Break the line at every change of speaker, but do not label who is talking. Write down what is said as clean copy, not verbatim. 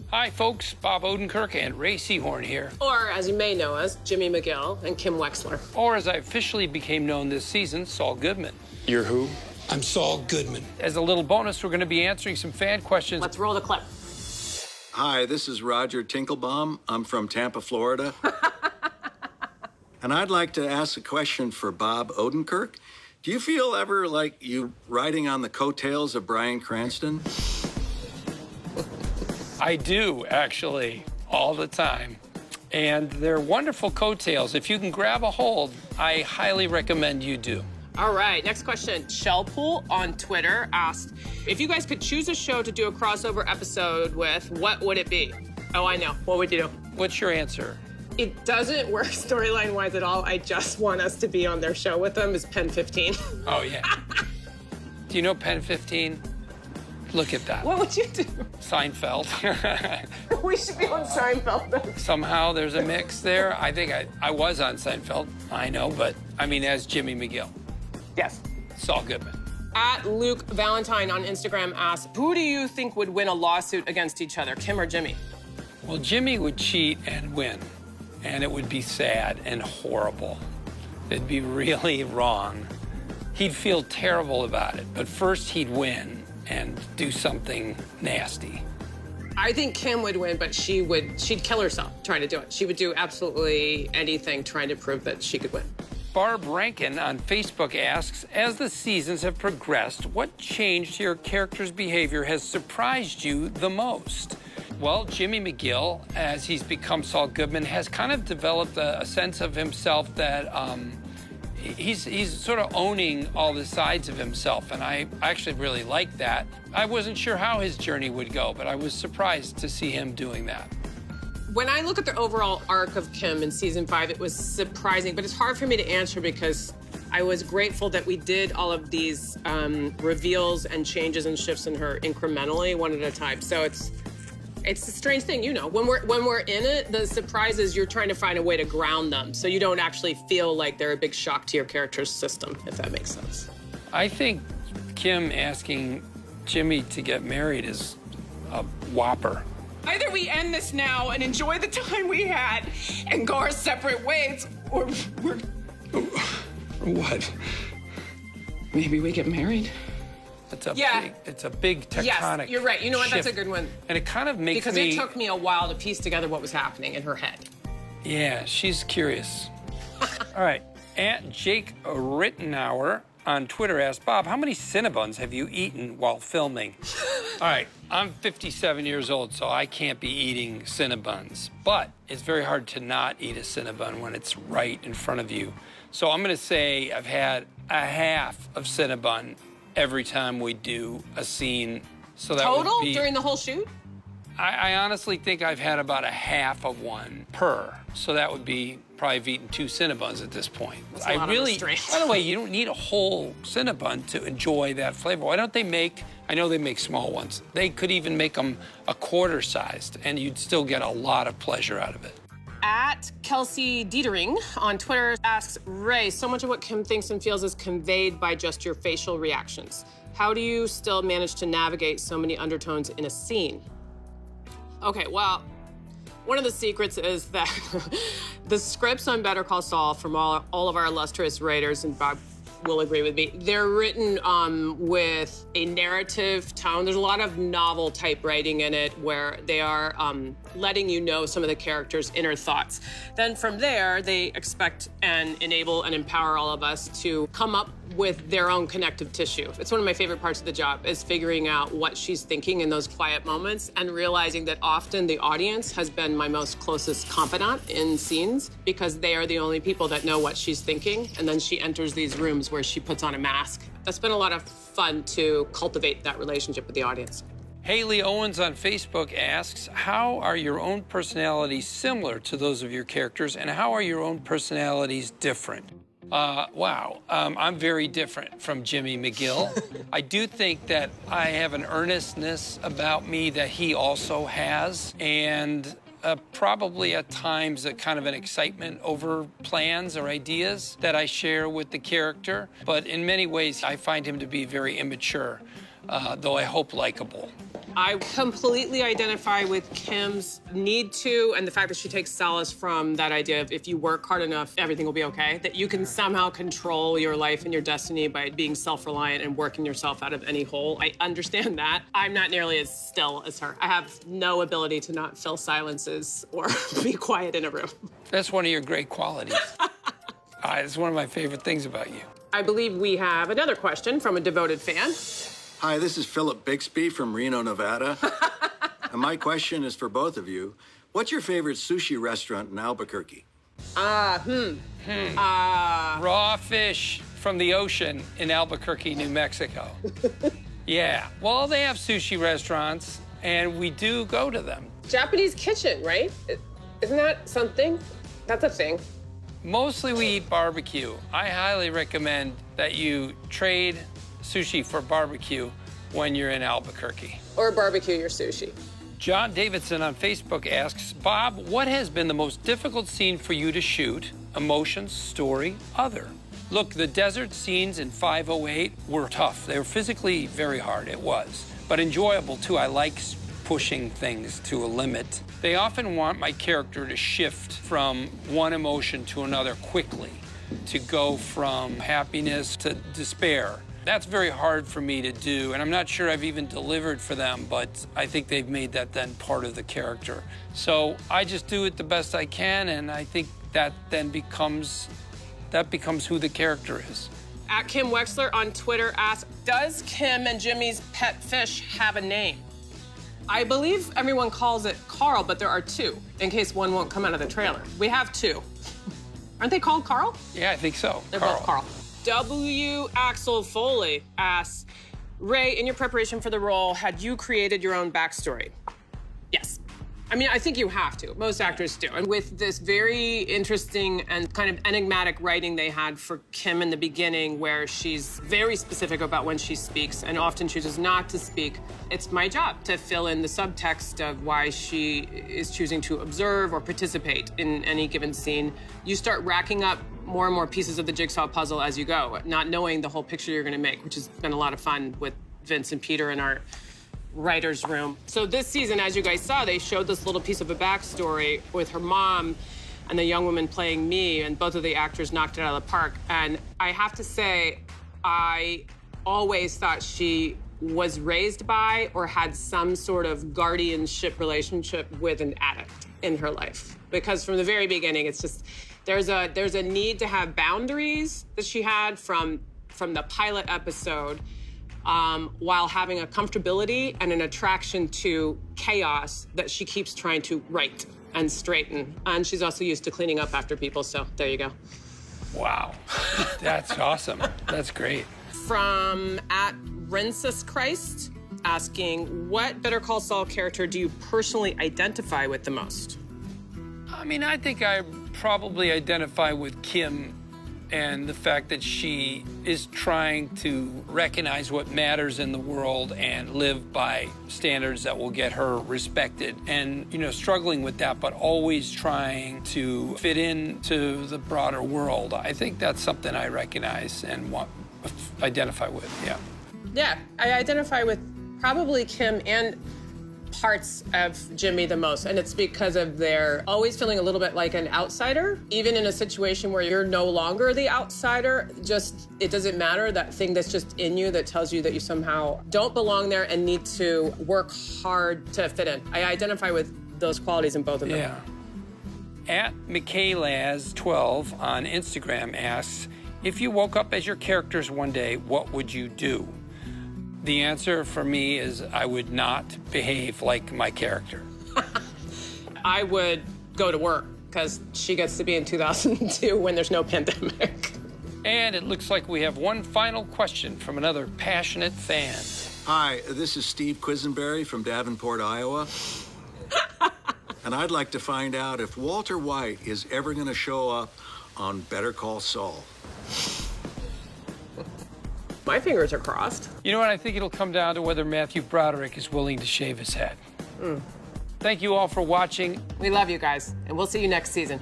Hi, folks. Bob Odenkirk and Ray Seahorn here.
Or, as you may know us, Jimmy McGill and Kim Wexler.
Or, as I officially became known this season, Saul Goodman.
You're who?
I'm Saul Goodman.
As a little bonus, we're going to be answering some fan questions.
Let's roll the clip.
Hi, this is Roger Tinklebaum. I'm from Tampa, Florida. And I'd like to ask a question for Bob Odenkirk. Do you feel ever like you riding on the coattails of Bryan Cranston?
I do, actually, all the time. And they're wonderful coattails. If you can grab a hold, I highly recommend you do.
All right, next question. Shellpool on Twitter asked, if you guys could choose a show to do a crossover episode with, what would it be? Oh, I know. What would you do?
What's your answer?
It doesn't work storyline-wise at all. I just want us to be on their show with them. Is Pen 15.
Oh, yeah. Do you know Pen 15? Look at that.
What would you do?
Seinfeld.
We should be on Seinfeld.
Somehow there's a mix there. I think I was on Seinfeld. I know, but I mean, as Jimmy McGill.
Yes.
Saul Goodman.
At Luke Valentine on Instagram asks, who do you think would win a lawsuit against each other, Kim or Jimmy?
Well, Jimmy would cheat and win, and it would be sad and horrible. It'd be really wrong. He'd feel terrible about it, but first he'd win and do something nasty.
I think Kim would win, but she'd kill herself trying to do it. She would do absolutely anything trying to prove that she could win.
Barb Rankin on Facebook asks, as the seasons have progressed, what change to your character's behavior has surprised you the most? Well, Jimmy McGill, as he's become Saul Goodman, has kind of developed a sense of himself that he's sort of owning all the sides of himself, and I actually really like that. I wasn't sure how his journey would go, but I was surprised to see him doing that.
When I look at the overall arc of Kim in season 5, it was surprising, but it's hard for me to answer because I was grateful that we did all of these reveals and changes and shifts in her incrementally, one at a time. So it's a strange thing, you know. When we're in it, the surprise is you're trying to find a way to ground them, so you don't actually feel like they're a big shock to your character's system, if that makes sense.
I think Kim asking Jimmy to get married is a whopper.
Either we end this now and enjoy the time we had and go our separate ways, or we're...
What?
Maybe we get married.
It's a big tectonic
Yes, you're right. You know what? That's a
shift.
good one.
And it kind of makes
Because it took me a while to piece together what was happening in her head.
Yeah, she's curious. All right. At Jake Rittenauer on Twitter asked, Bob, how many Cinnabons have you eaten while filming? All right, I'm 57 years old, so I can't be eating Cinnabons. But it's very hard to not eat a Cinnabon when it's right in front of you. So I'm going to say I've had a half of Cinnabon every time we do a scene. So that
Total?
would be,
During the whole shoot?
I honestly think I've had about a half of one per. So that would be probably have eaten 2 Cinnabons at this point.
That's a lot of restraint.
By the way, you don't need a whole Cinnabon to enjoy that flavor. Why don't they make, I know they make small ones. They could even make them a quarter sized and you'd still get a lot of pleasure out of it.
At Kelsey Dietering on Twitter asks, Ray, so much of what Kim thinks and feels is conveyed by just your facial reactions. How do you still manage to navigate so many undertones in a scene? Okay, well, one of the secrets is that the scripts on Better Call Saul from all of our illustrious writers, and Bob will agree with me, they're written with a narrative tone. There's a lot of novel type writing in it where they are letting you know some of the characters' inner thoughts. Then from there, they expect and enable and empower all of us to come up with their own connective tissue. It's one of my favorite parts of the job, is figuring out what she's thinking in those quiet moments and realizing that often the audience has been my most closest confidant in scenes because they are the only people that know what she's thinking. And then she enters these rooms where she puts on a mask. That's been a lot of fun to cultivate that relationship with the audience.
Haley Owens on Facebook asks, how are your own personalities similar to those of your characters, and how are your own personalities different? Wow, I'm very different from Jimmy McGill. I do think that I have an earnestness about me that he also has, and probably at times a kind of an excitement over plans or ideas that I share with the character. But in many ways, I find him to be very immature, though I hope likable.
I completely identify with Kim's need to, and the fact that she takes solace from that idea of if you work hard enough, everything will be okay. That you can somehow control your life and your destiny by being self-reliant and working yourself out of any hole. I understand that. I'm not nearly as still as her. I have no ability to not fill silences or be quiet in a room.
That's one of your great qualities. It's one of my favorite things about you.
I believe we have another question from a devoted fan.
Hi, this is Philip Bixby from Reno, Nevada. And my question is for both of you. What's your favorite sushi restaurant in Albuquerque?
Raw fish from the ocean in Albuquerque, New Mexico. Yeah, well, they have sushi restaurants, and we do go to them.
Japanese kitchen, right? Isn't that something? That's a thing.
Mostly we eat barbecue. I highly recommend that you trade sushi for barbecue when you're in Albuquerque.
Or barbecue your sushi.
John Davidson on Facebook asks, Bob, what has been the most difficult scene for you to shoot? Emotions, story, other. Look, the desert scenes in 508 were tough. They were physically very hard, it was, but enjoyable too. I like pushing things to a limit. They often want my character to shift from one emotion to another quickly, to go from happiness to despair. That's very hard for me to do, and I'm not sure I've even delivered for them, but I think they've made that then part of the character. So I just do it the best I can, and I think that then becomes who the character is.
At Kim Wexler on Twitter asks, does Kim and Jimmy's pet fish have a name? I believe everyone calls it Carl, but there are two, in case one won't come out of the trailer. We have two. Aren't they called Carl?
Yeah, I think so.
They're both Carl. W. Axel Foley asks, Ray, in your preparation for the role, had you created your own backstory? Yes. I mean, I think you have to. Most actors do. And with this very interesting and kind of enigmatic writing they had for Kim in the beginning, where she's very specific about when she speaks and often chooses not to speak, it's my job to fill in the subtext of why she is choosing to observe or participate in any given scene. You start racking up more and more pieces of the jigsaw puzzle as you go, not knowing the whole picture you're gonna make, which has been a lot of fun with Vince and Peter in our writer's room. So this season, as you guys saw, they showed this little piece of a backstory with her mom and the young woman playing me, and both of the actors knocked it out of the park. And I have to say, I always thought she was raised by or had some sort of guardianship relationship with an addict in her life. Because from the very beginning, it's just, there's a need to have boundaries that she had from the pilot episode, while having a comfortability and an attraction to chaos that she keeps trying to right and straighten. And she's also used to cleaning up after people, so there you go.
Wow, that's awesome. That's great.
From @Princess asking, what Better Call Saul character do you personally identify with the most?
I mean, I think I probably identify with Kim and the fact that she is trying to recognize what matters in the world and live by standards that will get her respected. And, you know, struggling with that, but always trying to fit into the broader world. I think that's something I recognize and identify with, yeah.
Yeah, I identify with probably Kim and parts of Jimmy the most, and it's because of their always feeling a little bit like an outsider, even in a situation where you're no longer the outsider. Just, it doesn't matter, that thing that's just in you that tells you that you somehow don't belong there and need to work hard to fit in. I identify with those qualities in both of them.
Yeah. @Michaelaz12 on Instagram asks, if you woke up as your characters one day, what would you do? The answer for me is I would not behave like my character.
I would go to work, because she gets to be in 2002 when there's no pandemic.
And it looks like we have one final question from another passionate fan.
Hi, this is Steve Quisenberry from Davenport, Iowa. And I'd like to find out if Walter White is ever going to show up on Better Call Saul.
My fingers are crossed.
You know what? I think it'll come down to whether Matthew Broderick is willing to shave his head. Thank you all for watching.
We love you guys, and we'll see you next season.